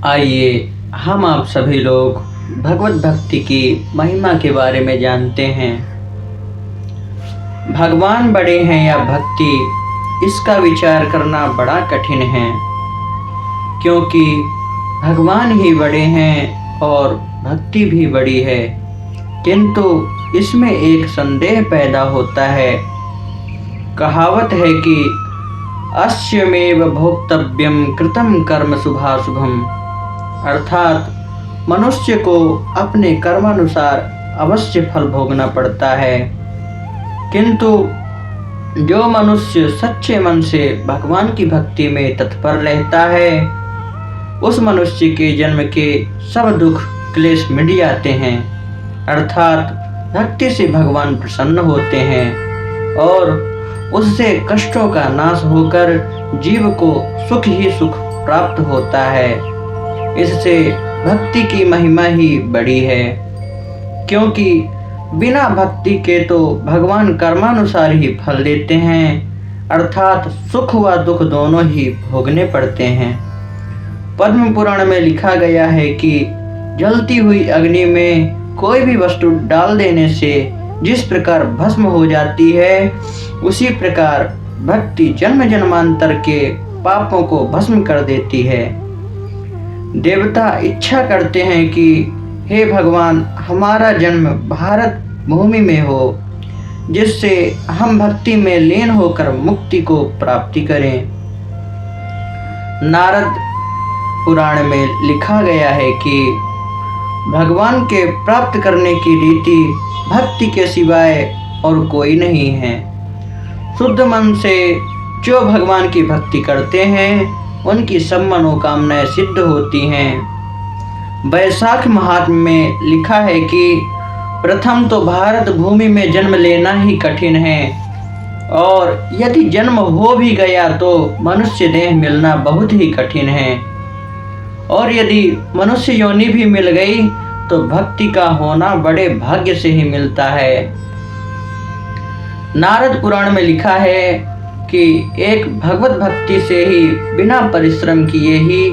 आइए हम आप सभी लोग भगवत भक्ति की महिमा के बारे में जानते हैं। भगवान बड़े हैं या भक्ति, इसका विचार करना बड़ा कठिन है, क्योंकि भगवान ही बड़े हैं और भक्ति भी बड़ी है। किंतु इसमें एक संदेह पैदा होता है। कहावत है कि अस्यमेव भोक्तव्यम कृतं कर्म शुभाशुभम, अर्थात मनुष्य को अपने कर्मानुसार अवश्य फल भोगना पड़ता है। किंतु जो मनुष्य सच्चे मन से भगवान की भक्ति में तत्पर रहता है, उस मनुष्य के जन्म के सब दुख क्लेश मिट जाते हैं। अर्थात भक्ति से भगवान प्रसन्न होते हैं और उससे कष्टों का नाश होकर जीव को सुख ही सुख प्राप्त होता है। इससे भक्ति की महिमा ही बड़ी है, क्योंकि बिना भक्ति के तो भगवान कर्मानुसार ही फल देते हैं, अर्थात सुख व दुख दोनों ही भोगने पड़ते हैं। पद्म पुराण में लिखा गया है कि जलती हुई अग्नि में कोई भी वस्तु डाल देने से जिस प्रकार भस्म हो जाती है, उसी प्रकार भक्ति जन्म जन्मांतर के पापों को भस्म कर देती है। देवता इच्छा करते हैं कि हे भगवान, हमारा जन्म भारत भूमि में हो, जिससे हम भक्ति में लीन होकर मुक्ति को प्राप्ति करें। नारद पुराण में लिखा गया है कि भगवान के प्राप्त करने की रीति भक्ति के सिवाय और कोई नहीं है। शुद्ध मन से जो भगवान की भक्ति करते हैं, उनकी सब मनोकामनाएं सिद्ध होती हैं। वैशाख महात्म्य में लिखा है कि प्रथम तो भारत भूमि में जन्म लेना ही कठिन है, और यदि जन्म हो भी गया तो मनुष्य देह मिलना बहुत ही कठिन है, और यदि मनुष्य योनि भी मिल गई तो भक्ति का होना बड़े भाग्य से ही मिलता है। नारद पुराण में लिखा है कि एक भगवत भक्ति से ही बिना परिश्रम किए ही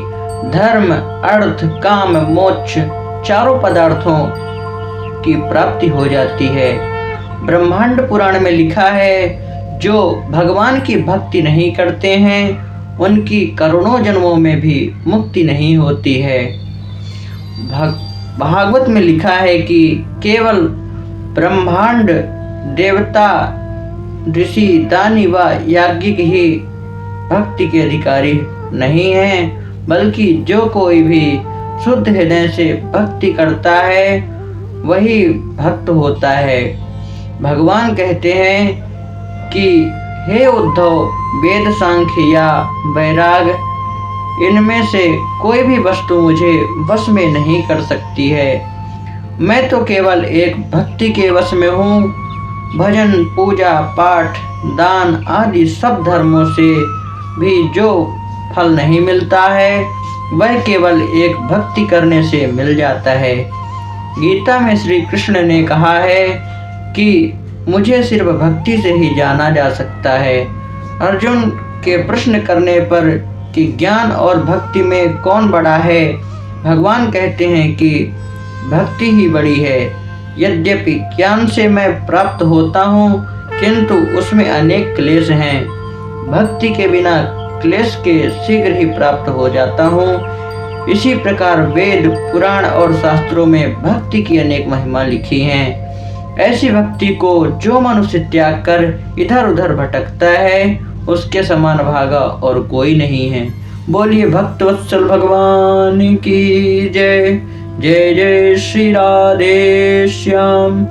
धर्म, अर्थ, काम, मोक्ष चारों पदार्थों की प्राप्ति हो जाती है। ब्रह्मांड पुराण में लिखा है, जो भगवान की भक्ति नहीं करते हैं, उनकी करोड़ों जन्मों में भी मुक्ति नहीं होती है। भागवत में लिखा है कि केवल ब्रह्मांड, देवता, ऋषि, दानी व याज्ञिक ही भक्ति के अधिकारी नहीं हैं, बल्कि जो कोई भी शुद्ध हृदय से भक्ति करता है वही भक्त होता है। भगवान कहते हैं कि हे उद्धव, वेद, सांख्य या वैराग, इनमें से कोई भी वस्तु मुझे वश में नहीं कर सकती है। मैं तो केवल एक भक्ति के वश में हूँ। भजन, पूजा, पाठ, दान आदि सब धर्मों से भी जो फल नहीं मिलता है, वह केवल एक भक्ति करने से मिल जाता है। गीता में श्री कृष्ण ने कहा है कि मुझे सिर्फ भक्ति से ही जाना जा सकता है। अर्जुन के प्रश्न करने पर कि ज्ञान और भक्ति में कौन बड़ा है, भगवान कहते हैं कि भक्ति ही बड़ी है। यद्यपि ज्ञान से मैं प्राप्त होता हूँ, किंतु उसमें अनेक क्लेश हैं। भक्ति के बिना क्लेश के शीघ्र ही प्राप्त हो जाता हूँ। इसी प्रकार वेद, पुराण और शास्त्रों में भक्ति की अनेक महिमा लिखी हैं। ऐसी भक्ति को जो मनुष्य त्याग कर इधर उधर भटकता है, उसके समान भागा और कोई नहीं है। बोलिए भक्तवत्सल भगवान की जय। जय जय श्री राधे श्याम।